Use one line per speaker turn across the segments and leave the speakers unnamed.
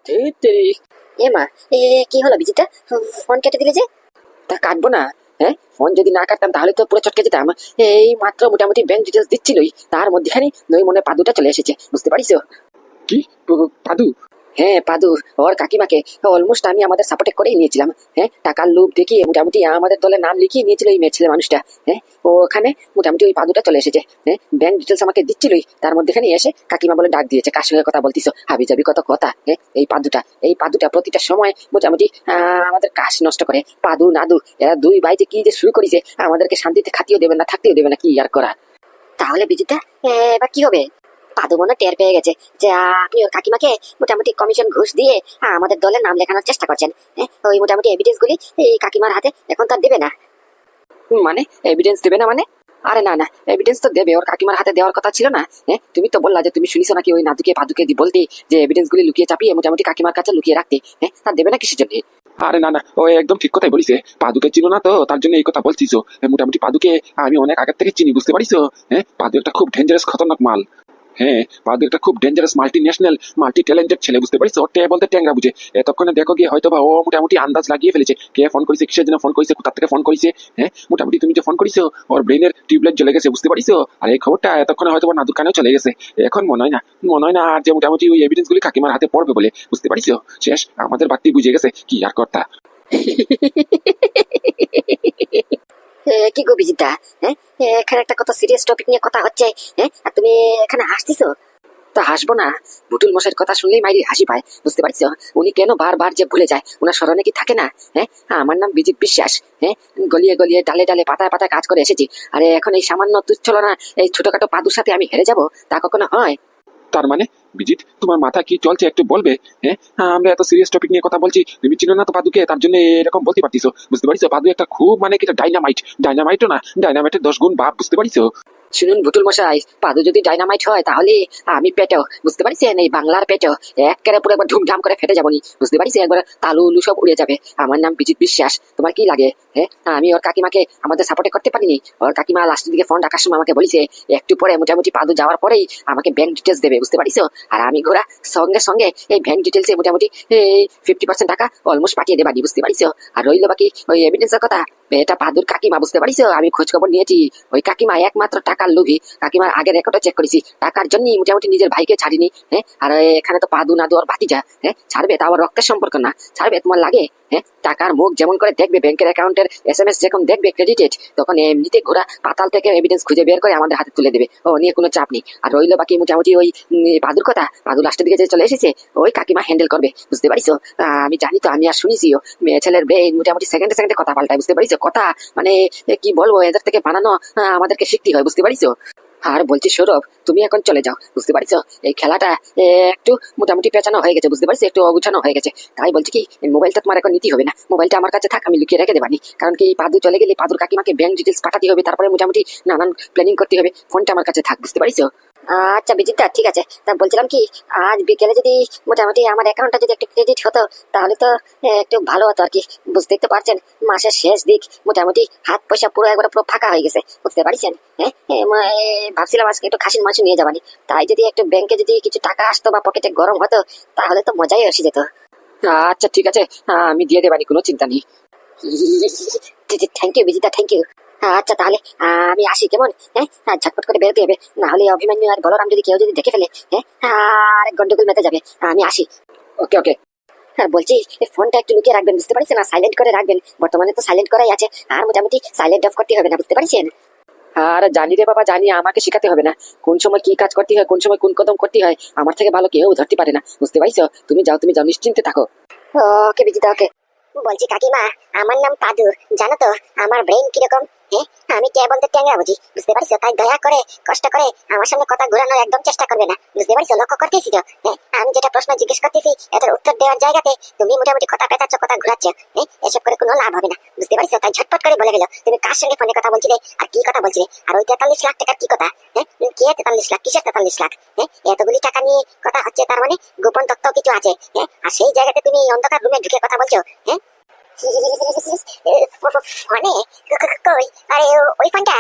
ধুত্তেরি।
এ মা, এ কি হলো বিজিতা? ফোন কেটে দিলে যে?
তা কাটবো না? হ্যাঁ, ফোন যদি না কাটতাম তাহলে তো পুরো চটকে যেতাম। এই মাত্র মোটামুটি ব্যাংক ডিটেলস দিচ্ছিলই, তার মধ্যেখানে নই মনে পাদুটা চলে এসেছে, বুঝতে পারিস?
কি? পাদু?
হ্যাঁ, পাদু ওর কাকিমাকে অলমোস্ট আমি আমাদের সাপোর্টে করেই নিয়েছিলাম। হ্যাঁ, টাকার লোভ দেখিয়ে মোটামুটি আমাদের দলে নাম লিখিয়ে নিয়েছিল এই মেয়ে ছেলে মানুষটা। হ্যাঁ, ওখানে মোটামুটি ওই পাদুটা চলে এসেছে। হ্যাঁ, ব্যাংক ডিটেলস আমাকে দিচ্ছিলই, তার মধ্যেখানে এসে কাকিমা বলে ডাক দিয়েছে। কার সঙ্গে কথা বলতিস? হাবি যাবি কত কথা। হ্যাঁ, এই পাদুটা প্রতিটা সময় মোটামুটি আমাদের কাজ নষ্ট করে। পাদু নাদু এরা দুই ভাই যে কি যে শুরু করেছে, আমাদেরকে শান্তিতে খাতিও দেবে না, থাকতেও দেবে না, কি আর করা।
তাহলে বিজিতা এবার কি হবে? পাদু মনে হয় টের পেয়ে গেছে যে আপনি ওর কাকিমাকে মোটামুটি কমিশন ঘুষ দিয়ে আমাদের দলে নাম লেখানোর চেষ্টা করছেন। ওই মোটামুটি এভিডেন্স গুলি এই কাকিমার হাতে এখন তার দেবে না।
মানে এভিডেন্স দেবে না মানে? আরে না না, এভিডেন্স তো দেবে, ওর কাকিমার হাতে দেওয়ার কথা ছিল না? হ্যাঁ, তুমি তো বললা যে তুমি শুনিস নাকি ওই নাদুকে পাদুকে বলতে যে এভিডেন্স গুলি লুকিয়ে চাপিয়ে মোটামুটি কাকিমার কাছে লুকিয়ে রাখতে। হ্যাঁ, তা দেবে না কিসের জন্য?
আরে না না, ও একদম ঠিক কথাই বলিস। পাদুকে চিনো না তো, তার জন্য এই কথা বলছিস। মোটামুটি পাদুকে আমি অনেক আগের থেকে চিনি, বুঝতে পারিস? হ্যাঁ, পাদু একটা খুব ডেঞ্জারাস খতরনাক মাল। হ্যাঁ, পাদু একটা খুব dangerous multi national multi talented ছেলে, বুঝতে পারিস? ওর ট্যাগ বলতে ট্যাংরা বুঝে। এতক্ষণে দেখো গিয়ে হয়তো বা ও মোটামুটি আন্দাজ লাগিয়ে ফেলেছে কে ফোন করেছে, কিসের জন্য ফোন করেছে, কোথা থেকে ফোন করেছে। হ্যাঁ, মোটামুটি তুমি যে ফোন করিস ওর ব্রেনের টিউবলাইট জ্বলে গেছে, বুঝতে পারিস? আর এই খবরটা এতক্ষণে হয়তো নাদুর কানেও চলে গেছে। এখন মনে হয় না আর যে মোটামুটি ওই এভিডেন্স গুলি কাকিমার হাতে পড়বে বলে, বুঝতে পারিস? শেষ, আমাদের বাড়তি বুঝে গেছে, কি আর কর্তা।
কি গো বিজিতা? হ্যাঁ, এখানে একটা কত সিরিয়াস টপিক নিয়ে কথা হচ্ছে। হ্যাঁ, আর তুমি এখানে হাসতিছো?
তা হাসবো না? বুটুল মশাইয়ের কথা শুনলেই মাইরি হাসি পায়, বুঝতে পারছ? উনি কেন বারবার যে ভুলে যায়, ওনার স্মরণে কি থাকে না? হ্যাঁ, আমার নাম বিজিত বিশ্বাস। হ্যাঁ, গলিয়ে গলিয়ে ডালে ডালে পাতায় পাতায় কাজ করে এসেছি, আরে এখন এই সামান্য তুচ্ছলনা এই ছোটখাটো পাদুর সাথে আমি হেরে যাব? তা কখনো হয়?
তার মানে বিজিত, তোমার মাথা কি চলছে একটু বলবে? হ্যাঁ, আমরা এত সিরিয়াস টপিক নিয়ে কথা বলছি, তুমি চিনো না তো পাদুকে, তার জন্য এরকম বলতে পারতিস, বুঝতে পারিস? পাদু একটা খুব মানে কি ডাইনামাইটও না, ডাইনামাইটের 10 গুণ বাপ, বুঝতে পারিস?
শুনুন বুটুল মশাই, পাদু যদি ডাইনামাইট হয় তাহলে আমি পেটেও, বুঝতে পারছেন, এই বাংলার পেটেও একেবারে পুরো একবার ধুমধাম করে ফেটে যাবনি, বুঝতে পারিস? একবার তালু উলু সব উড়ে যাবে। আমার নাম বিজিত বিশ্বাস, তোমার কি লাগে? হ্যাঁ, আমি ওর কাকিমাকে আমাদের সাপোর্টে করতে পারিনি। ওর কাকিমা লাস্টের দিকে ফোন রাখার সময় আমাকে বলেছে একটু পরে মোটামুটি পাদু যাওয়ার পরেই আমাকে ব্যাংক ডিটেলস দেবে, বুঝতে পারিস? আর আমি ঘোরা সঙ্গে সঙ্গে এই ব্যাংক ডিটেলসে মোটামুটি এই 50% টাকা অলমোস্ট পাঠিয়ে দেবানি, বুঝতে পারিস? আর রইল বাকি ওই এভিডেন্সের কথা, এটা পাদুর কাকিমা, বুঝতে পারিস? আমি খোঁজ খবর নিয়েছি, ওই কাকিমা একমাত্র টাকার লোভী। কাকিমার আগের রেকর্ডও চেক করেছি, টাকার জন্যই মোটামুটি নিজের ভাইকে ছাড়িনি। হ্যাঁ, আর এখানে তো পাদু নাদু আর ভাতিজা। হ্যাঁ, ছাড়বে? তা আবার রক্তের সম্পর্ক না, ছাড়বে তোমার লাগে? হ্যাঁ, টাকার মুখ যেমন করে দেখবে, ব্যাংকের অ্যাকাউন্টের SMS যখন দেখবে ক্রেডিটেড, তখন এমনিতে ঘোরা পাতাল থেকে এভিডেন্স খুঁজে বের করে আমাদের হাতে তুলে দেবে। ও নিয়ে কোনো চাপ নেই। আর রইল বাকি মোটামুটি ওই পাদুর কথা, পাদু লাস্টের দিকে যে চলে এসেছে, ওই কাকিমা হ্যান্ডেল করবে, বুঝতে পারিস? আমি জানি তো, আমি আর শুনিছিও মেয়ে ছেলের ব্রেন মোটামুটি সেকেন্ডে সেকেন্ডে কথা পাল্টায়, বুঝতে পারিস? কথা মানে কি বলবো, এদের থেকে বানানো আমাদেরকে শিখতে হয়, বুঝতে পারিস? আর বলছি সৌরভ, তুমি এখন চলে যাও, বুঝতে পারছো? এই খেলাটা একটু মোটামুটি পেঁচানো হয়ে গেছে, বুঝতে পারছি, একটু অগুছানো হয়ে গেছে। তাই বলছি কি, এই মোবাইলটা তোমার এখন নিতে হবে না, মোবাইলটা আমার কাছে থাক, আমি লুকিয়ে রেখে দেবানি। কারণ কি, পাদু চলে গেলে পাদুর কাকিমাকে ব্যাংক ডিটেলস পাঠাতে হবে, তারপরে মোটামুটি নানান প্ল্যানিং করতে হবে। ফোনটা আমার কাছে থাক, বুঝতে পারিস?
আচ্ছা বিজিতা, ঠিক আছে। তা বলছিলাম কি, আজ বিকেলে যদি মোটামুটি আমার অ্যাকাউন্টটা যদি একটু ক্রেডিট হতো তাহলে তো একটু ভালো হতো আর কি। বুঝতেই তো পারছেন, মাসের শেষ দিক, মোটামুটি হাত পয়সা পুরো একবার পুরো ফাঁকা হয়ে গেছে, বুঝতে পারছেন? হ্যাঁ, ভাবছিলাম আজকে একটু খাসির মাংস নিয়ে যাবানি, তাই যদি একটু ব্যাংকে যদি কিছু টাকা আসতো বা পকেটে গরম হতো তাহলে তো মজাই এসে যেত।
আচ্ছা ঠিক আছে, আমি দিয়ে দেবানি, কোনো চিন্তা নেই।
Thank you Bijita, thank you. আচ্ছা তাহলে আমি আসি, কেমন? হ্যাঁ, ঝটপট করে বেরোতে হবে, না হলে অভিমন্যু আর বলরাম যদি কেউ যদি দেখে ফেলে, হ্যাঁ, আর গন্ডগোল মেতে যাবে। আমি আসি।
ওকে ওকে।
আর বলছি, এই ফোনটা একটু লুকিয়ে রাখবেন, বুঝতে পারছেন? না, সাইলেন্ট করে রাখবেন, বর্তমানে তো সাইলেন্ট করাই আছে, আর মোটামুটি সাইলেন্ট অফ করতে হবে না, বুঝতে পারছেন?
আর জানি রে বাবা, জানি, আমাকে শেখাতে হবে না কোন সময় কি কাজ করতে হয়, কোন সময় কোন কদম করতে হয়। আমার থেকে ভালো কেউ ধরতে পারে না, বুঝতে পারছো? তুমি যাও, তুমি যাও, নিশ্চিন্তে থাকো।
ওকে বিজিতা, ওকে। বলছি কাকিমা, আমার নাম পাদু, জানো তো আমার ব্রেন কিরকম? হ্যাঁ, আমি কে বলতে ট্যাংরা বুঝি, বুঝতে পারছো? তাই দয়া করে কষ্ট করে আমার সামনে কথা ঘুরানোর একদম চেষ্টা করবে না, বুঝতে পারছো? লক্ষ্য করতেছি তো, হ্যাঁ, আমি যেটা প্রশ্ন জিজ্ঞেস করতেছি এটার উত্তর দেওয়ার জায়গাতে তুমি মোটামুটি কথা পেঁচাচ্ছ, কথা ঘুরাচ্ছ। হ্যাঁ, এসব করে কোনো লাভ হবে না, বুঝতে পারছো? তাই ঝটপট করে বলে গেল তুমি কার সঙ্গে ফোনে কথা বলছিলে আর কি কথা বলছিলে, আর ওই 43 লাখ টাকার কি কথা? হ্যাঁ, কে 43 লাখ, কিসের 43 লাখ? হ্যাঁ, এতগুলি টাকা নিয়ে কথা হচ্ছে, তার মানে গোপন তথ্য কিছু আছে। হ্যাঁ, আর সেই জায়গাতে তুমি অন্ধকার রুমে ঢুকে কথা বলছো। হ্যাঁ, ফোনে কই? আরে ওই ফোনটা?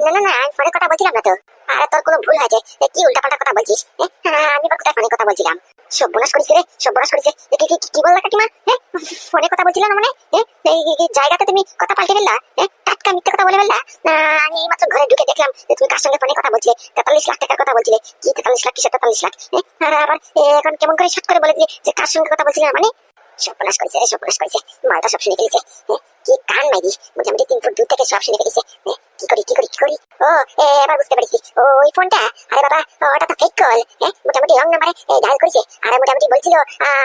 না না না, আমি ফোনে কথা বলছিলাম না তো। আরে তোর কোনো ভুল হয়েছে, কি উল্টাপাল্টা কথা বলছিস? আমি বা কোথায় ফোনে কথা বলছিলাম? সর্বনাশ করেছে রে, সর্বনাশ করেছে। কি বললা কাকিমা? হ্যাঁ, ফোনে কথা বলছিল না মানে? হ্যাঁ, এই জায়গাতে তুমি কথা পাল্টে ফেললা? হ্যাঁ, টাটকা মিথ্যে কথা বলে ফেললা? আমি এইমাত্র ঘরে ঢুকে দেখলাম যে তুমি কার সঙ্গে ফোনে কথা বলছিলে। 43 লাখ টাকার কথা বলছিলে। কি 43 লাখ? কিসের 43 লাখ? আর আবার এখন কেমন করে শর্ট করে বলে দিলে যে কার সঙ্গে কথা বলছিলে মানে? সর্বনাশ করেছে রে, সর্বনাশ করেছে। মালটা সব শুনে ফেলেছে। কি কান মাইরি, মোটামুটি 3 ফুট দূর থেকে সব শুনে ফেলেছে। কি করি? ও, এবার বুঝতে পেরেছি। ওই ফোনটা, আরে বাবা, ওটা তো ফেক কল। হ্যাঁ, মোটামুটি রং নাম্বারে ডায়াল করেছে। আর মোটামুটি বলছিল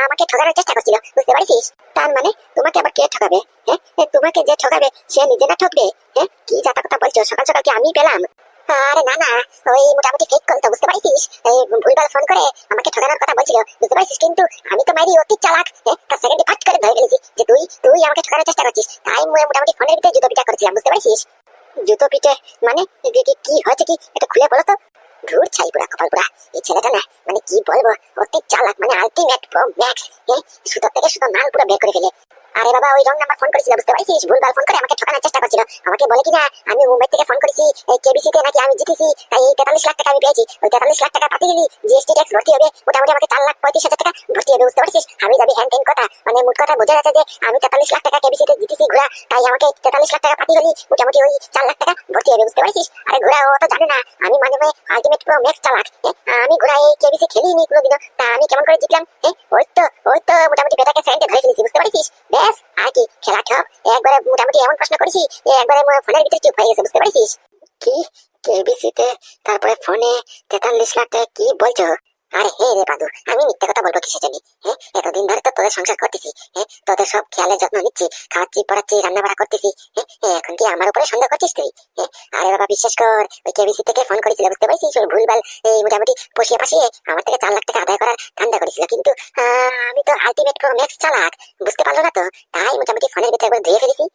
আমাকে ঠকানোর চেষ্টা করছিল, বুঝতে পারছিস? তার মানে তোমাকে আবার কে ঠকাবে? হ্যাঁ, তোমাকে যে ঠকাবে সে নিজে না ঠকবে? হ্যাঁ, কি যাতা কথা বলছো? সকাল সকাল কি আমি পেলাম? আরে না, ওই মোটামুটি ফেক কল তো, বুঝতে পারছিস? এই ভুলভাল ফোন করে আমাকে ঠকানোর কথা বলছিল, বুঝতে পারছিস? কিন্তু আমি তো মাইরি অতি চালাক। হ্যাঁ, তার সেকেন্ডে ফাট করে ধরে ফেলেছি যে তুই আমাকে ঠকানোর চেষ্টা করছিস। তাই মোটামুটি ফোনের ভিতরে জুতো পিটা করছিলাম, বুঝতে পারছিস? জুতো পিটে মানে কি হয়েছে? কি এটা খুলে বলো তো। ধুর ছাই পুরা, কপাল পুরা। এই ছেলেটা না, মানে কি বলবো, অতি চালাক, মানে আলটিমেট প্রো ম্যাক্স। সুতো থেকে সুতো নাল পুরো বের করে ফেলে। আরে বাবা, ওই রং নাম্বার ফোন করেছিল, বুঝতে পারছিস? ভুলভাল ফোন করে আমাকে ঠকানোর চেষ্টা করছিল। আমাকে বলে কিনা আমি মুম্বাই থেকে ফোন করেছি, এই কেবিসি তে নাকি আমি জিতেছি, তাই এই 43 লাখ টাকা আমি পেয়েছি। ওই 43 লাখ টাকা পাতি দিলি জিএসটি ট্যাক্স ভর্তি হবে, মোটামুটি আমাকে 4,35,000 টাকা ভর্তি হবে, বুঝতে পারছিস? আমি যাবি হ্যান ত্যান কথা, মানে মোট কথা বোঝা যাচ্ছে যে আমি 43 লাখ টাকা কেবিসি তে জিতেছি ঘোড়া, তাই আমাকে 43 লাখ টাকা পাতি হলি মোটামুটি ওই 4 লাখ টাকা ভর্তি হবে, বুঝতে পারছিস? আরে ঘোড়া ও তো জানে না আমি মানে আলটিমেট প্রো ম্যাক্স চালাক। আমি ঘোড়া এই কেবিসি খেলিনি কোনোদিনও, তা আমি কেমন করে জিতলাম? ওই তো মোটামুটি বেটাকে সেন্টে ধরে ফেলেছি, বুঝতে পারছিস? ব্যাস, আর কি খেলা ঠক। একবারে মোটামুটি এমন প্রশ্ন করেছি একবারে ফোনের ভিতরে চুপ হয়ে গেছে, বুঝতে পারছিস? কি কেবিসি তে তারপরে ফোনে 43 লাখ টাকা? কি বলছো? আরে হে রে বাদু, আমি মিথ্যা কথা বলবো কিসের জন্য? হ্যাঁ, এতদিন ধরে তো তোদের সংসার করতেছি। হ্যাঁ, তোদের সব খেয়ালের যত্ন নিচ্ছি, খাওয়াচ্ছি, পড়াচ্ছি, রান্না বাড়া করতেছি। হ্যাঁ, এখন কি আমার উপরে সন্দেহ করছিস তুই? হ্যাঁ, আরে বাবা বিশ্বাস কর, ওই কেবিসি থেকে ফোন করেছিল, বুঝতে পারছিস? ওই ভুলভাল এই মোটামুটি পশিয়ে পাশিয়ে আমার থেকে 4 লাখ টাকা আদায় করার ধান্দা করেছিল, কিন্তু আমি তো আলটিমেট প্রো ম্যাক্স চালাক, বুঝতে পারলো না তো, তাই মোটামুটি ফোনের ভিতরে একবার ধুয়ে ফেলেছি।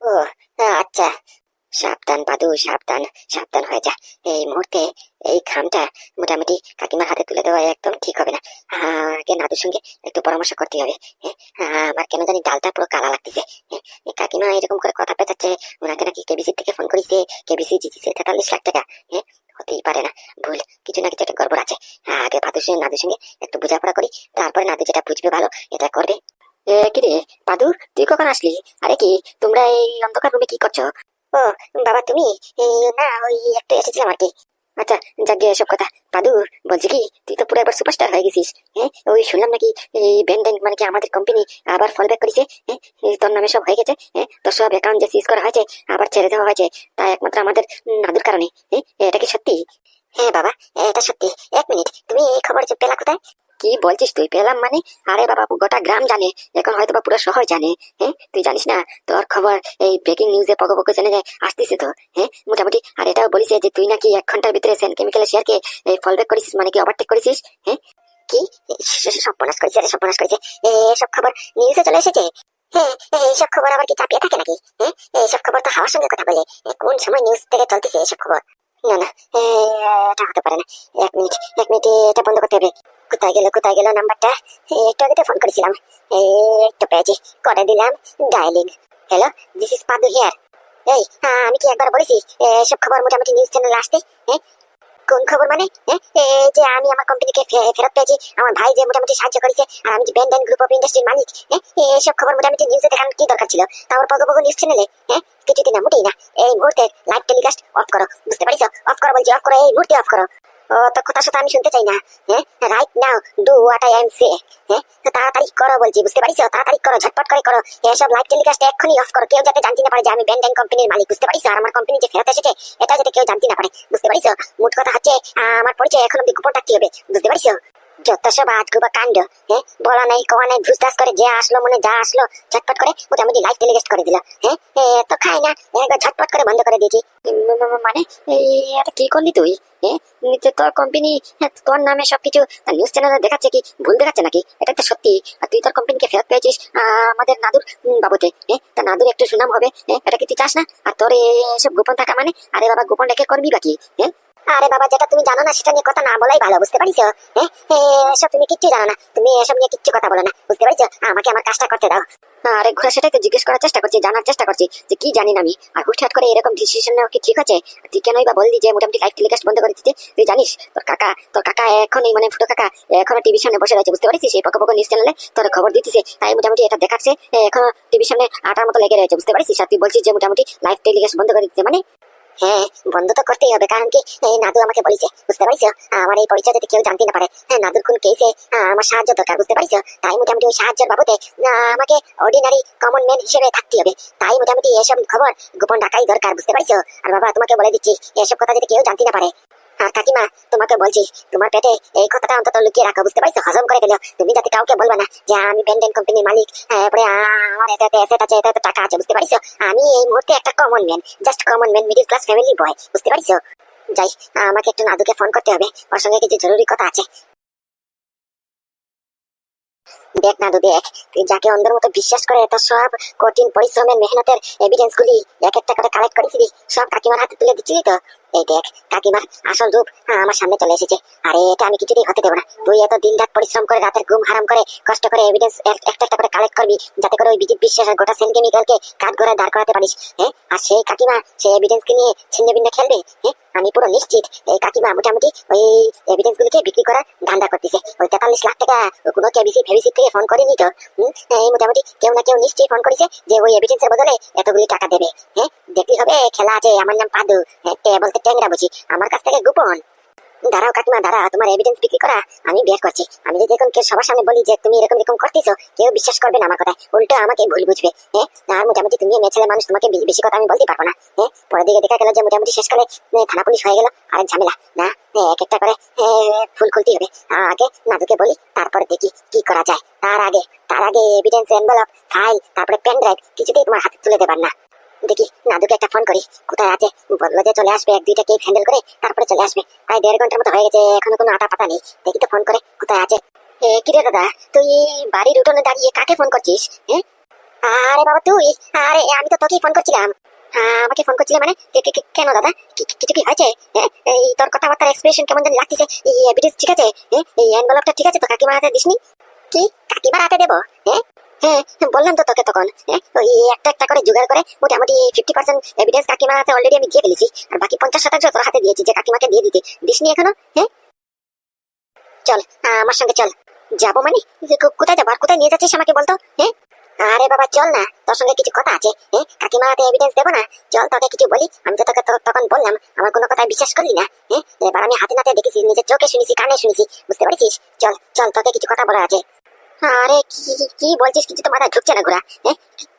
ও আচ্ছা, সাবধান বাদু, সাবধান, সাবধান হয়ে যা। এই মুহূর্তে এই খামটা মোটামুটি কাকিমার হাতে তুলে দেওয়া একদম ঠিক হবে না। আগে নাদুর সঙ্গে একটু পরামর্শ করতে হবে। আমার কেন জানি ডালটা পুরো কালা লাগতেছে। কাকিমা এরকম করে কথা পেঁচাচ্ছে, ওনাকে নাকি কেবিসি থেকে ফোন করেছে, কেবিসি জিতেছে 43 লাখ টাকা। হতেই পারে না, ভুল কিছু না কিছু একটা গড়বড় আছে। আগে নাদুর সঙ্গে একটু বোঝাপড়া করি, তারপরে নাদু যেটা বুঝবে ভালো এটা করবে। কিরে পাদু, তুই কখন আসলি? আরে কি তোমরা এই অন্ধকার রুমে কি করছো? ও বাবা তুমি, না ওই একটু এসেছিলাম আর কি। আচ্ছা, যাক গে এসব কথা। পাদু, বলছি কি তুই তো পুরো একবার সুপারস্টার হয়ে গেছিস। ওই শুনলাম নাকি এই ব্যান্ড মানে কি আমাদের কোম্পানি আবার ফল ব্যাক করেছে। তোর নামে সব হয়ে গেছে। তোর সব অ্যাকাউন্ট যে সিজ করা হয়েছে, আবার ছেড়ে দেওয়া হয়েছে, তা একমাত্র আমাদের নাদুর কারণে। এটা কি সত্যি? হ্যাঁ বাবা, এটা সত্যি। 1 মিনিট, তুমি এই খবর যে পেলা কোথায়? কি বলছিস তুই? পেলাম মানে? আরে বাবা, গোটা গ্রাম জানে, এখন হয়তো বা পুরো শহর জানে। তুই জানিস না? তোর খবর এই ব্রেকিং নিউজে পকে চ্যানেলে আসতেছে তো। মোটামুটি। আর এটাও বলিস যে তুই নাকি 1 ঘন্টার ভিতরে সেন কেমিক্যালের শেয়ারকে ফল ব্যাক করেছিস, মানে কি ওভারটেক করেছিস। কি সর্বনাশ করেছে রে, সর্বনাশ করেছে। এসব খবর নিউজে চলে এসেছে। হ্যাঁ, এইসব খবর আবার কি চাপিয়ে থাকে নাকি? এইসব খবর তো হাওয়ার সঙ্গে কথা বলে। কোন সময় নিউজ থেকে চলতেছে এইসব খবর? না না, এটা হতে পারে না। 1 মিনিট, এটা বন্ধ করতে হবে। কোথায় গেল নাম্বারটা? একটু আগে তো ফোন করেছিলাম। এই তো পেয়েছি, করে দিলাম dialling. Hello, this is Padu here. এই আমি কি একবার বলেছি এসব খবর মোটামুটি নিউজ চ্যানেলে আসতে? কোন খবর মানে? এই যে আমি আমার কোম্পানিকে ফেরত পেয়েছি, আমার ভাই যে মোটামুটি সাহায্য করেছে, আর আমি যে ব্যান্ড গ্রুপ অফ ইন্ডাস্ট্রির মালিক। এইসব খবর মোটামুটি নিউজে দেখানোর কি দরকার ছিল? তাও পগো নিউজ চ্যানেলে। কিছুদিন না, মোটেই না। এই মুহূর্তে লাইভ টেলিকাস্ট অফ করো, বুঝতে পারিস? অফ করো বলছি, অফ করো, এই মুহূর্তে অফ করো। ও তো কথা সাথে আমি শুনতে চাই না। Right now do what I am say. তাড়াতাড়ি করো বলছি, বুঝতে পারিস? তাড়াতাড়ি করো, ঝটপট করে করো। এসব লাইভ টেলিকাস্ট এক্ষুনি অফ করো। কেউ যাতে জানতে না পারে যে আমি ব্যান্ড কোম্পানির মালিক, বুঝতে পারিস? আর আমার কোম্পানি যে ফেরত এসেছে এটা যাতে কেউ জানতে না পারে, বুঝতে পারিস? মোট কথা হচ্ছে আমার পরিচয় এখন অব্দি গোপন রাখতে হবে, বুঝতে পারিস? যত সব আজগুবা কাণ্ড, বলা নাই কওয়া নাই, ঘুষদাস করে যে আসলো মনে যা আসলো ঝটপট করে মোটামুটি লাইভ টেলিকাস্ট করে দিল। তো খাই না, একবার ঝটপট করে বন্ধ করে দিয়েছি। মানে এটা কি করলি তুই? তোর কোম্পানি তোর নামে সবকিছু নিউজ চ্যানেলে দেখাচ্ছে, কি ভুল দেখাচ্ছে নাকি? এটা তো সত্যি। আর তুই তোর কোম্পানিকে ফেরত পেয়েছিস আমাদের নাদুর বাবুতে। তা নাদুর একটু সুনাম হবে, এটা কি তুই চাস না? আর তোর এসব গোপন থাকা মানে? আরে বাবা, গোপন রেখে করবি বাকি। আরে বাবা, যেটা তুমি জানো না সেটা নিয়ে কথা না বলাই ভালো, বুঝতে পারিস? হ্যাঁ, এসব তুমি কিচ্ছু জানো না, তুমি এসব নিয়ে কিচ্ছু কথা বলো না, বুঝতে পারিস? আমাকে আমার কাজটা করতে দাও। আরে ঘোড়া, সেটাই তো জিজ্ঞেস করার চেষ্টা করছি, জানার চেষ্টা করছি যে কি জানি না আমি। আর হুটহাট করে এরকম ডিসিশন নেওয়া কি ঠিক আছে? তুই কেনই বা বললি যে মোটামুটি লাইভ টেলিকাস্ট বন্ধ করে দিতে? তুই জানিস তোর কাকা এখন এই মানে ফুটো কাকা এখনো টিভির সামনে বসে রয়েছে, বুঝতে পারিস? এই পক্ষ পক্ষ নিউজ চ্যানেলে তোর খবর দিতেছে, তাই মোটামুটি এটা দেখাচ্ছে এখনো টিভির সামনে আটার মতো লেগে রয়েছে, বুঝতে পারিস? আর তুই বলছিস যে মোটামুটি লাইভ টেলিকাস্ট বন্ধ করে দিতে, মানে? হ্যাঁ, বন্ধ তো করতেই হবে, কারণ কি এই নাদু আমাকে বলেছে, বুঝতে পারিস? আমার এই পরিচয় যাতে কেউ জানতে না পারে। হ্যাঁ, নাদুর কোন কেসে আমার সাহায্য দরকার, বুঝতে পারিস? তাই মোটামুটি ওই সাহায্যের বাবদে আমাকে অর্ডিনারি কমন ম্যান হিসেবে থাকতে হবে। তাই মোটামুটি এসব খবর গোপন রাখাই দরকার, বুঝতে পারিস? আর বাবা, তোমাকে বলে দিচ্ছি এসব কথা যাতে কেউ জানতে না পারে। আর কাকিমা, তোমাকে বলছি তোমার পেটে এই কথাটা অন্তত লুকিয়ে রাখো, বুঝতে পারিস? হজম করে ফেলো। তুমি যাতে কাউকে বলবে না যে আমি বেন্ডেন কোম্পানির মালিক, এরপরে আমার এত অ্যাসেট আছে, এত টাকা আছে, বুঝতে পারিস? আমি এই মুহূর্তে একটা common man, just common man, middle class family boy, বুঝতে পারিস? যাই, আমাকে একটু নাদুকে ফোন করতে হবে, ওর সঙ্গে কিছু জরুরি কথা আছে। দেখ নাদু, দেখ, তুই যাকে অন্ধের মতো বিশ্বাস করে তোর সব কঠিন পরিশ্রমের মেহনতের এভিডেন্স গুলি এক একটা করে কালেক্ট করেছিলি, সব কাকিমার হাতে তুলে দিচ্ছিলি তো। এই দেখ, কাকিমার আসল রূপ আমার সামনে চলে এসেছে। আরে এটা আমি কিছুতেই হতে দেবো না। তুই এত দিন রাত পরিশ্রম করে, রাতের ঘুম হারাম করে, কষ্ট করে এভিডেন্স একটা একটা করে কালেক্ট করবি, যাতে করে ওই বিজিত বিশ্বাসের গোটা সেন কেমিক্যালকে কাঠ ঘরে দাঁড় করাতে পারিস। হ্যাঁ, আর সেই কাকিমা সেই এভিডেন্সকে নিয়ে ছিন্ন ভিন্ন খেলবে। হ্যাঁ, আমি পুরো নিশ্চিত এই কাকিমা মোটামুটি ওই এভিডেন্স গুলিকে বিক্রি করার ধান্দা করতেছে। ওই 43 লাখ টাকা কোনো কেবিসি ফেবিসি থেকে ফোন করেনি তো? এই মোটামুটি কেউ না কেউ নিশ্চয়ই ফোন করেছে যে ওই এভিডেন্সের বদলে এতগুলি টাকা দেবে। হ্যাঁ, দেখতে হবে, খেলা আছে। আমার নাম পাদু, বলতে ট্যাংরা বুঝি, আমার কাছ থেকে গোপন। দাঁড়াও কাকিমা, দাঁড়া, তোমার এভিডেন্স বিক্রি করা আমি বের করছি। আমি যদি এখন কেউ সবার সামনে বলি যে তুমি এরকম এরকম করতেছো, কেউ বিশ্বাস করবে না আমার কথা, উল্টো আমাকে ভুল বুঝবে। হ্যাঁ, আর মোটামুটি তুমি মেয়ে ছেলে মানুষ, তোমাকে বেশি কথা আমি বলতে পারবো না। হ্যাঁ, পরের দিকে দেখা গেল যে মোটামুটি শেষকালে থানা পুলিশ হয়ে গেল, আর ঝামেলা না। এক একটা করে ফুল খুলতে হবে। আগে নাদুকে বলি, তারপরে দেখি কি করা যায়। তার আগে এভিডেন্স এনভেলপ, ফাইল, তারপরে পেন ড্রাইভ কিছুতেই তোমার হাতে তুলে দেবার না। দেখি নাদুকে একটা ফোন করি, কোথায় আছে? বললো যে চলে আসবে, 1-2টা কেস হ্যান্ডেল করে তারপরে চলে আসবে। প্রায় 1.5 ঘন্টার মতো হয়ে গেছে, এখনো কোনো আটা পাতা নেই। দেখি তো ফোন করে কোথায় আছে। কিরে দাদা, তুই বাড়ির উঠোনে দাঁড়িয়ে কাকে ফোন করছিস? হ্যাঁ, আরে বাবা তুই, আরে আমি তো তোকেই ফোন করছিলাম। আমাকে ফোন করছিলে মানে? কেন দাদা, কিছু কি হয়েছে? এই তোর কথাবার্তার এক্সপ্রেশন কেমন জানি লাগতেছে। এই এভিডেন্স ঠিক আছে? এই এনভেলপটা ঠিক আছে তো? কাকিমার হাতে দিসনি? কি কাকিমার হাতে দেবো? হ্যাঁ হ্যাঁ, বললাম তো তোকে তখন। ওই একটা একটা করে জোগাড় করে মোটামুটি 50% এভিডেন্স কাকিমার হাতে অলরেডি আমি দিয়ে ফেলেছি, আর বাকি 50% তোর হাতে দিয়েছি যে কাকিমাকে দিয়ে দিতে। দিসনি এখনো? হ্যাঁ, চল আমার সঙ্গে চল। যাবো মানে? কোথায় যাবো আর কোথায় নিয়ে যাচ্ছিস আমাকে বলতো? হ্যাঁ, আরে বাবা চল না, তোর সঙ্গে কিছু কথা আছে। হ্যাঁ, কাকিমার হাতে এভিডেন্স দেবো না? চল, তোকে কিছু বলি। আমি তো তোকে তখন বললাম, আমার কোনো কথায় বিশ্বাস করলি না। হ্যাঁ, এবার আমি হাতে নাতে দেখেছি, নিজের চোখে শুনেছি, কানে শুনেছি, বুঝতে পারছিস? চল চল, তোকে কিছু কথা বলার আছে। আরে কি বলছিস? কিছু তো মাথায় ঢুকছে না ঘোরা।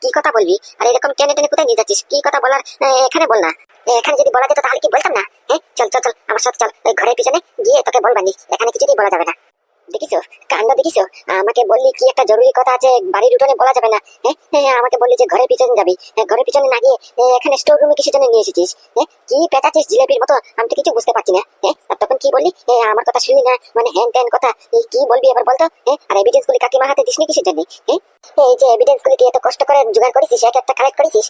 কি কথা বলবি? আর এরকম টেনে টেনে কোথায় নিয়ে যাচ্ছিস? কি কথা বলার এখানে বল না। এখানে যদি বলা যেত তাহলে কি বলতাম না? চল চল চল, আমার সাথে চল, ওই ঘরের পিছনে গিয়ে তোকে বলবানি। এখানে কিছুতেই বলা যাবে না। দেখিছো কাণ্ড, দেখিছো? আমাকে বললি কি একটা জরুরি কথা আছে, বাড়ির উঠোনে বলা যাবে না। আমাকে বললি যে ঘরের পিছনে যাবি, ঘরের পিছনে না গিয়ে এখানে স্টোর রুমে কিসের জন্য নিয়ে এসেছিস? কি পেঁচাচ্ছিস জিলেপির মতো? আমি তো কিছু বুঝতে পারছি না। আর তখন কি বললি? আমার কথা শুনি না মানে হ্যান ত্যান কথা। কি বলবি এবার বলতো? আর এভিডেন্স গুলি কাকিমার হাতে দিসনি কিসের জন্য? এই যে এভিডেন্স গুলি তুই এত কষ্ট করে জোগাড় করেছিস, এক একটা কালেক্ট করেছিস,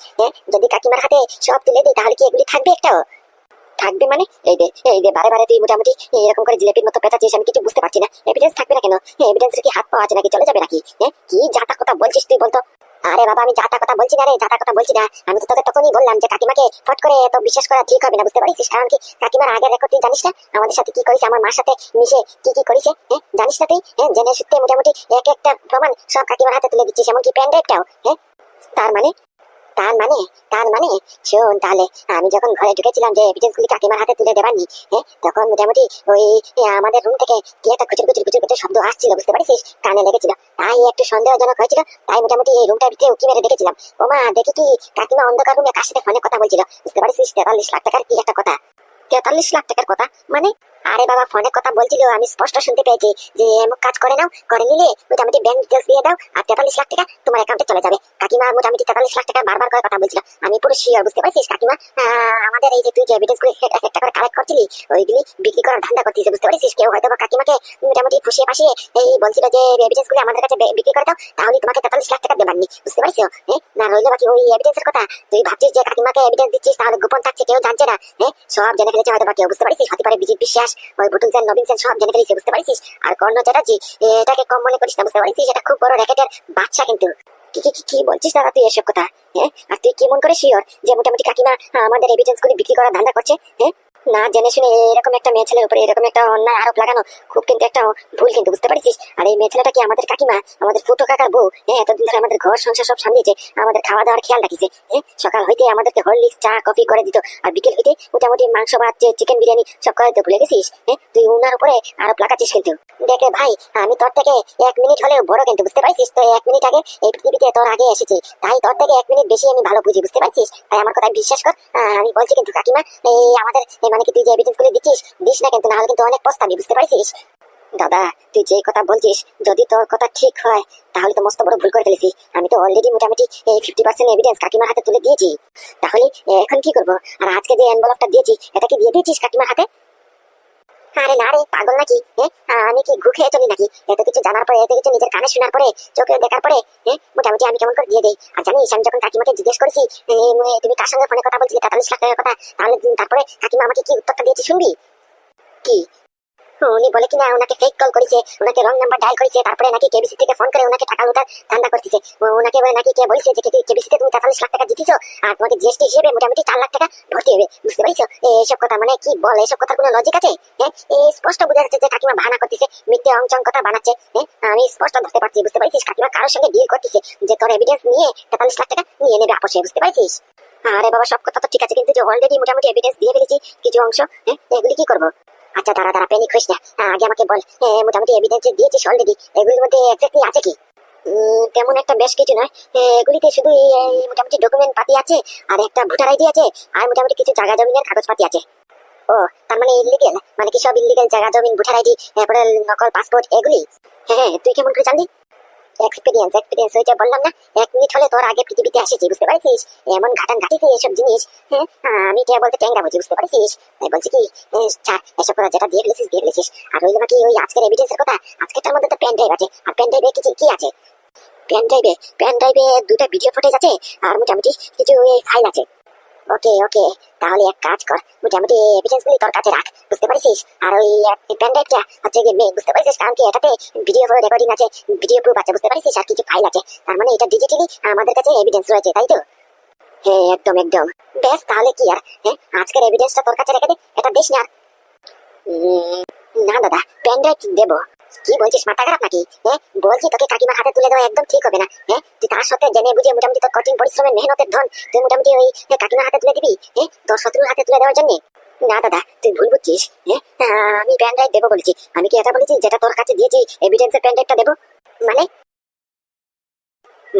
যদি কাকিমার হাতে সব তুলে দিই তাহলে কি এগুলি থাকবে একটাও? থাকবে মানে? এই যে বারে বারে তুই মোটামুটি এরকম করে জিলেপির মতো পেঁচাচ্ছিস, আমি কিছু বুঝতে পারছি না। এভিডেন্স থাকবে না কেন? এভিডেন্সের কি হাত পাওয়া আছে নাকি? চলে যাবে নাকি? কি যাতা কথা বলছিস তুই বলতো? আরে বাবা, আমি যাতা কথা বলছি না রে, যাতা কথা বলছি না। আমি তো তোকে তখনই বললাম যে কাকিমাকে ফট করে এত বিশ্বাস করা ঠিক হবে না, বুঝতে পারিস? কারণ কি, কাকিমার আগের রেকর্ড তুই জানিস না? আমাদের সাথে কি করিস, আমার মার সাথে মিশে কি করিস? জানিস না তুই? জেনে সূত্রে মোটামুটি এক একটা প্রমাণ সব কাকিমার হাতে তুলে দিচ্ছিস, এমনকি পেন ড্রাইভটাও। তার মানে তার মানে শোন তাহলে, আমি যখন ঘরে ঢুকেছিলাম যে এভিডেন্স গুলি কাকিমার হাতে তুলে দেবানি, তখন মোটামুটি ওই আমাদের রুম থেকে কি একটা কুচুর কুচুর শব্দ আসছিল, বুঝতে পারছিস? কানে লেগেছিল, তাই একটু সন্দেহজনক হয়েছিল। তাই মোটামুটি এই রুমটার ভিতরে উকি মেরে দেখেছিলাম। ওমা, দেখি কি কাকিমা অন্ধকার রুমে কার সাথে ফোনে কথা বলছিল, বুঝতে পারছিস? 43 লাখ টাকার কি একটা কথা। 43 লাখ টাকার কথা মানে? আরে বাবা ফোনে কথা বলছিল, আমি স্পষ্ট শুনতে পেয়েছি যে এমন কাজ করে নাও, করে নিলে মোটামুটি ব্যাংক ডিটেলস দিয়ে দাও আর 43 লাখ টাকা তোমার অ্যাকাউন্টে চলে যাবে। কাকিমা মোটামুটি 43 লাখ টাকা বারবার করে কথা বলছিল, আমি পুরো শিওর, বুঝতে পারছিস কাকিমা? আমাদের এই যে তুই যে এভিডেন্স গুলো একটা করে কালেক্ট করছিলি ওইগুলি বিক্রি করার ধান্দা করছিস, বুঝতে পারছিস? কেউ হয়তো বা কাকিমাকে মোটামুটি ফুসিয়ে ফাঁসিয়ে এই বলছিল যে এভিডেন্স গুলো আমাদের কাছে বিক্রি করে দাও, তাহলে তোমাকে 43 লাখ টাকা দেবানি, বুঝতে পারছো? না রইলে বাকি ওই এভিডেন্সের কথা। তুই ভাবছিস যে কাকিমাকে এভিডেন্স দিচ্ছিস তাহলে গোপন থাকছে, কেউ জানছে না, সব জেনে ফেলেছে হয়তো বা কেউ, বুঝতে পারছিস? হতে পারে বিজিত বিশ্বাস, ওই বুটুল সেন, নবীন সেন সব জেনে ফেলেছে, বুঝতে পারছিস? আর কর্ণ চ্যাটার্জি, এটাকে কম মনে করিস না, বুঝতে পারছিস? এটা খুব বড় র্যাকেটের বাদশা কিন্তু। কি কি কি কি বলছিস দাদা তুই এসব কথা? আর তুই কি মন করে শিওর যে মোটামুটি কাকিমা আমাদের এভিডেন্স গুলি বিক্রি করার ধান্দা করছে? না জেনে শুনে এরকম একটা মেয়ে ছেলের উপরে এরকম একটা অন্যায় আরোপ লাগানো খুব কিন্তু একটা ভুল কিন্তু, বুঝতে পারছিস? আর এই মেয়ে ছেলেটা কি আমাদের কাকিমা, আমাদের ফুটো কাকার বউ? এতদিন ধরে আমাদের ঘর সংসার সব সামলিয়েছে, আমাদের খাওয়া দাওয়ার খেয়াল রাখিছে। সকাল হইতে আমাদেরকে হরলিক্স চা কফি করে দিত, আর বিকেল হইতে মোটামুটি মাংস ভাত চিকেন বিরিয়ানি সব করে দিতে, ভুলে গেছিস? তুই উনার উপরে আরোপ লাগাচ্ছিস কিন্তু। দেখ রে ভাই, আমি তোর থেকে 1 মিনিট হলেও বড় কিন্তু, বুঝতে পারছিস? তো 1 মিনিট আগে এই পৃথিবীতে তোর আগে এসেছি, তাই তোর থেকে 1 মিনিট বেশি আমি ভালো বুঝি, বুঝতে পারছিস? তাই আমার কথা বিশ্বাস কর। আমি বলছি কিন্তু কাকিমা এই আমাদের মানে কি তুই যে এভিডেন্স গুলো দিচ্ছিস দিস না কিন্তু, না হলে কিন্তু অনেক পস্তাবি, বুঝতে পারছিস? দাদা তুই যে কথা বলছিস যদি তোর কথা ঠিক হয় তাহলে তো মস্ত বড় ভুল করে ফেলেছি। আমি তো অলরেডি মোটামুটি এই 50% এভিডেন্স কাকিমার হাতে তুলে দিয়েছি, তাহলে এখন কি করবো? আর আজকে যে এনভেলপটা দিয়েছি এটা কি দিয়ে দিয়েছিস কাকিমার হাতে? আরে না রে, পাগল নাকি? আমি কি ঘু খেয়ে চলি নাকি? এত কিছু জানার পরে, এত কিছু নিজের কানে শোনার পরে, চোখে দেখার পরে মোটামুটি আমি কেমন করে দিয়ে দেই? আর জানিস আমি যখন কাকিমাকে জিজ্ঞেস করেছি তুমি কার সঙ্গে ফোনে কথা বলছিলে 43 লাখ টাকার কথা, তাহলে তারপরে কাকিমা আমাকে কি উত্তরটা দিয়েছি শুনবি? কি? উনি বলে কিনা ওনাকে ফেক কল করেছে, ওনাকে রং নাম্বার ডায়াল করেছে, তারপরে নাকি কেবিসি থেকে ফোন করে ওনাকে টাকা লুটার ধান্দা করতেছে। ওনাকে বলে নাকি কে বলছে যে কেবিসি তে তুমি 43 লাখ টাকা জিতেছো আর তোমাকে জিএসটি হিসেবে মোটামুটি 4 লাখ টাকা ভর্তি হবে, বুঝতে পারছো? এসব কথা মানে কি বল? এসব কথার কোনো লজিক আছে? স্পষ্ট বোঝা যাচ্ছে যে কাকিমা বাহানা করতেছে, মিথ্যে অংচং কথা বানাচ্ছে। আমি স্পষ্ট ধরতে পারছি, বুঝতে পারছিস? কাকিমা কারোর সঙ্গে ডিল করতেছে যে তোর এভিডেন্স নিয়ে 43 লাখ টাকা নিয়ে নেবে আপোষে, বুঝতে পারছিস? আরে বাবা সব কথা তো ঠিক আছে, কিন্তু যে অলরেডি মোটামুটি এভিডেন্স দিয়ে ফেলেছি কিছু অংশ, এগুলি কি করবো? আচ্ছা দাঁড়া দাঁড়া, প্যানিক হইস না, আগে আমাকে বল মোটামুটি এভিডেন্স দিয়েছিস অলরেডি, এগুলির মধ্যে এক্স্যাক্টলি আছে কি? তেমন একটা বেশ কিছু নয়, এগুলিতে শুধু এই মোটামুটি ডকুমেন্ট পাতি আছে, আর একটা ভোটার আইডি আছে, আর মোটামুটি কিছু জায়গা জমিনের কাগজপাতি আছে। ও তার মানে ইলিগেল, মানে কি সব ইলিগেল জায়গা জমিন, ভোটার আইডি, তারপরে নকল পাসপোর্ট এগুলি? হ্যাঁ তুই কেমন করে জানলি? এক্সপিরিয়েন্স এক্সপিরিয়েন্স হয়েছে বললাম না, 1 মিনিট হলে তোর আগে পৃথিবীতে আসেছি, বুঝতে পারছিস? এমন ঘাটান ঘাটিছে এসব জিনিস। আমি কে বলতে ট্যাংরা বুঝি, বুঝতে পারছিস? তাই বলছি কি ছাড় এসব কথা, যেটা দিয়ে ফেলেছিস। আর রইল বাকি ওই আজকের এভিডেন্সের কথা। আজকেরটার মধ্যে তো পেন ড্রাইভ আছে, আর পেন ড্রাইভে কিছু কি আছে? পেন ড্রাইভে 2টা ভিডিও ফুটেজ আছে, আর মোটামুটি কিছু ফাইল আছে। ওকে ওকে, তাহলে এক কাজ কর, মোটামুটি এভিডেন্স গুলি তোর কাছে রাখ, বুঝতে পারছিস? আর ওই পেন ড্রাইভটা হচ্ছে কি মেয়ে, বুঝতে পারছিস? কারণ কি এটাতে ভিডিও রেকর্ডিং আছে, ভিডিও প্রুফ আছে, বুঝতে পারছিস? আর কিছু ফাইল আছে, তার মানে এটা ডিজিটালি আমাদের কাছে এভিডেন্স রয়েছে, তাই তো? হ্যাঁ একদম একদম। বেশ তাহলে কি আর, আজকের এভিডেন্সটা তোর কাছে রেখে দে, এটা দিস না আর। না দাদা, পেন ড্রাইভ দেবো? কি বলছিস, মাথা খারাপ নাকি? বলছি তোকে কাকিমার হাতে তুলে দেওয়া একদম ঠিক হবে না। তুই তার সাথে জেনে বুঝে মোটামুটি তোর কঠিন পরিশ্রমের মেহনতের ধন তুই মোটামুটি ওই কাকিমার হাতে তুলে দিবি তোর শত্রুর হাতে তুলে দেওয়ার জন্য? না দাদা তুই ভুল বুঝছিস। আমি পেন ড্রাইভ দেবো বলেছি, আমি কি এটা বলেছি যেটা তোর কাছে দিয়েছি এভিডেন্সের পেন ড্রাইভটা দেবো? মানে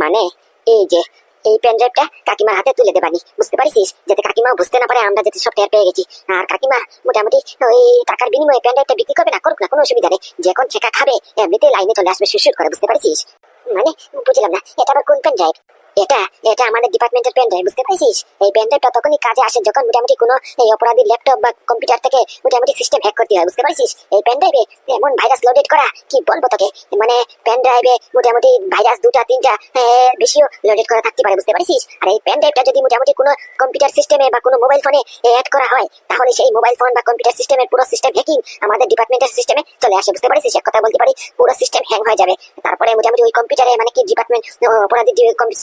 মানে এই যে এই পেন ড্রাইভটা কাকিমার হাতে তুলে দেবানি, বুঝতে পারছিস? যাতে কাকিমাও বুঝতে না পারে আমরা যাতে সব টের পেয়ে গেছি। আর কাকিমা মোটামুটি ওই টাকার বিনিময়ে পেন ড্রাইভটা বিক্রি করবে না, করুক না, কোনো অসুবিধা নেই। যখন ছেঁকা খাবে এমনিতে লাইনে চলে আসবে সুর করে, বুঝতে পারছিস? মানে বুঝলাম না, এটা আবার কোন পেন ড্রাইভ? এটা এটা আমাদের ডিপার্টমেন্টের পেন ড্রাইভ, বুঝতে পারছিস? এই পেন ড্রাইভটা তখনই কাজে আসে যখন মোটামুটি কোনো এই অপরাধী ল্যাপটপ বা কম্পিউটার থেকে মোটামুটি সিস্টেম হ্যাক করতে হয়, বুঝতে পারছিস? এই পেন ড্রাইভে এমন ভাইরাস লোডেড করা কি বলবো তোকে, মানে পেন ড্রাইভে মোটামুটি ভাইরাস 2টা 3টা বেশিও লোডেড করা থাকতে পারে, বুঝতে পারছিস? আর এই পেন ড্রাইভটা যদি মোটামুটি কোনো কম্পিউটার সিস্টেমে বা কোনো মোবাইল ফোনে অ্যাড করা হয় তাহলে সেই মোবাইল ফোন বা কম্পিউটার সিস্টেমের পুরো সিস্টেম হ্যাকিং আমাদের ডিপার্টমেন্টের সিস্টেমে চলে আসে, বুঝতে পারছিস? এক কথা বলতে পারি পুরো সিস্টেম হ্যাং হয়ে যাবে। তারপরে মোটামুটি ওই কম্পিউটারে মানে কি ডিপার্টমেন্ট অপরাধী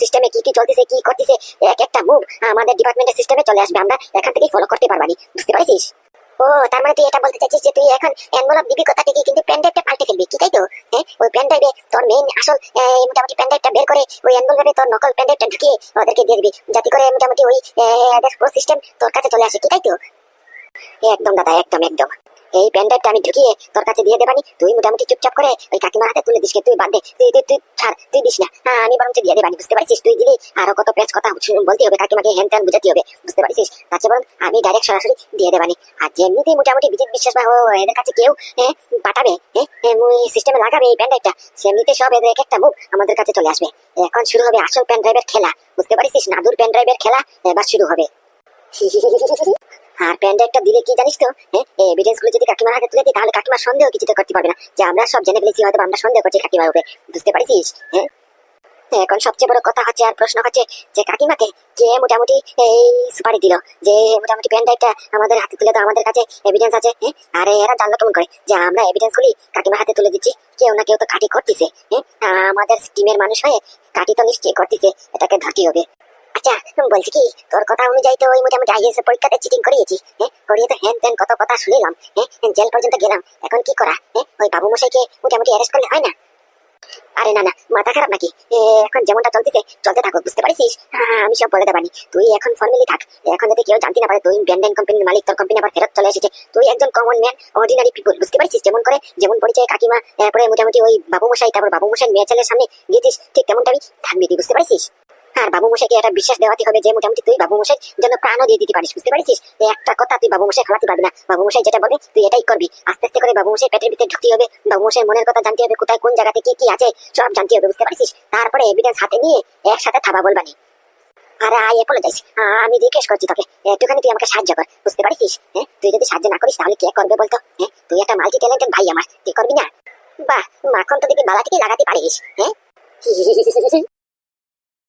সিস্টেমে কি কি চলতেছে কি করতেছে এক একটা মুভ আমাদের ডিপার্টমেন্টের সিস্টেমে চলে আসবে, আমরা এখান থেকেই ফলো করতে পারবানি, বুঝতে পারছিস? ও তার মানে তুই এটা বলতে চাইছিস যে তুই এখন এনভেলপ দিবি কথা ঠিকই কিন্তু পেন ড্রাইভটা পাল্টে ফেলবি, কি তাই তো? ওই পেন ড্রাইভে তোর মেইন আসল মোটামুটি পেন ড্রাইভটা বের করে ওই এনভেলপে তোর নকল পেন ড্রাইভটা ঢুকিয়ে ওদেরকে দিয়ে দিবি, যাতে করে মোটামুটি ওই পুরো সিস্টেম তোর কাছে চলে আসে, কি তাই তো? একদম দাদা, একদম একদম। এই পেন ড্রাইভটা আমি ঢুকিয়ে তোর কাছে দিয়ে দেবানি, তুই মোটামুটি চুপচাপ করে ওই কাকিমার হাতে তুলে দিস। তুই বাদ দে, তুই ছাড়, তুই দিস না। আমি বরঞ্চ দিয়ে দেবানি, বুঝতে পারছিস? তুই দিলি আরো কত পেঁচ কথা বলতে হবে কাকিমাকে, হ্যান ত্যান বুঝাতে হবে, বুঝতে পারছিস? তার চেয়ে বরং আমি ডাইরেক্ট সরাসরি দিয়ে দেবানি। আর যেমনিতেই মোটামুটি বিজিত বিশ্বাস বা এদের কাছে কেউ পাঠাবে, সিস্টেমে লাগাবে এই পেন ড্রাইভটা, সেমনিতে সব এদের এক একটা মুখ আমাদের কাছে চলে আসবে। এখন শুরু হবে আসল পেন ড্রাইভের খেলা, বুঝতে পারছিস? নাদুর পেন ড্রাইভের খেলা এবার শুরু হবে। আর পেন ড্রাইভটা দিলে কি জানিস তো, এভিডেন্স গুলো যদি কাকিমার হাতে তুলে দিই, তাহলে কাকিমা সন্দেহ কিছুতে করতে পারবে না যে আমরা সব জেনে ফেলেছি, হয়তো আমরা সন্দেহ করছি কাকিমার উপরে, বুঝতে পারছিস? এখন সবচেয়ে বড় কথা হচ্ছে আর প্রশ্ন হচ্ছে যে কাকিমাকে কে মোটামুটি এই সুপারি দিল যে মোটামুটি পেন ড্রাইভটা আমাদের হাতে তুলে দাও, আমাদের কাছে এভিডেন্স আছে। আরে এরা জানলো কেমন করে যে আমরা এভিডেন্স গুলি কাকিমার হাতে তুলে দিচ্ছি? কেউ না কেউ তো কাটি করতেছে, আমাদের টিমের মানুষ হয়ে কাটি তো নিশ্চয়ই করতেছে, এটাকে ধরতে হবে। আচ্ছা, বলছি কি, তোর কথা অনুযায়ী তো ওই মোটামুটি আইএস পরীক্ষাতে চিটিং করিয়েছি, করিয়ে তো হ্যান ত্যান কত কথা শুনলাম, জেল পর্যন্ত গেলাম। এখন কি করা? ওই বাবু মশাইকে মোটামুটি অ্যারেস্ট করলে হয় না? আরে না না, মাথা খারাপ নাকি? এখন যেমনটা চলতেছে চলতে থাকো, বুঝতে পারছিস? আমি সব বলে দেবানি, তুই এখন ফর্মালি থাক। এখন যদি কেউ জানতে না পারে তুই ব্যান্ডেন কোম্পানির মালিক, তোর কোম্পানি আবার ফেরত চলে এসেছে, তুই একজন কমন ম্যান, অর্ডিনারি পিপল, বুঝতে পারছিস? যেমন পরিচয় কাকিমা, এরপরে মোটামুটি ওই বাবু মশাই, তারপর বাবু মশাই মেয়ে ছেলের সামনে গিয়েছিস, ঠিক তেমনটাই থাকবি তুই, বুঝতে পারছিস? আর বাবু মশাইকে একটা বিশ্বাস দেওয়াতে হবে যে মোটামুটি তুই বাবু মশাই জন্য প্রাণও দিয়ে দিতে পারিস, বুঝতে পারছিস? একটা কথা তুই বাবু মশাই খাওয়াতে পারবি না, বাবু মশাই যেটা বলবে তুই এটাই করবি। আস্তে আস্তে করে বাবু মশাই পেটের ভিতরে ঢুকতে হবে, বাবু মশাই মনের কথা জানতে হবে, কোথায় কোন জায়গাতে কি কি আছে সব জানতে হবে, বুঝতে পারছিস? তারপরে এভিডেন্স হাতে নিয়ে একসাথে থাবা বলবানি। আরে আই অ্যাপোলোজাইজ, আমি রিকোয়েস্ট করছি তোকে, একটুখানি তুই আমাকে সাহায্য কর, বুঝতে পারছিস? তুই যদি সাহায্য না করিস তাহলে কে করবে বলতো? তুই একটা মাল্টি ট্যালেন্টেড ভাই আমার, তুই করবি না? বাহ, মাখন তো দেখবি বালা থেকে লাগাতে পারিস।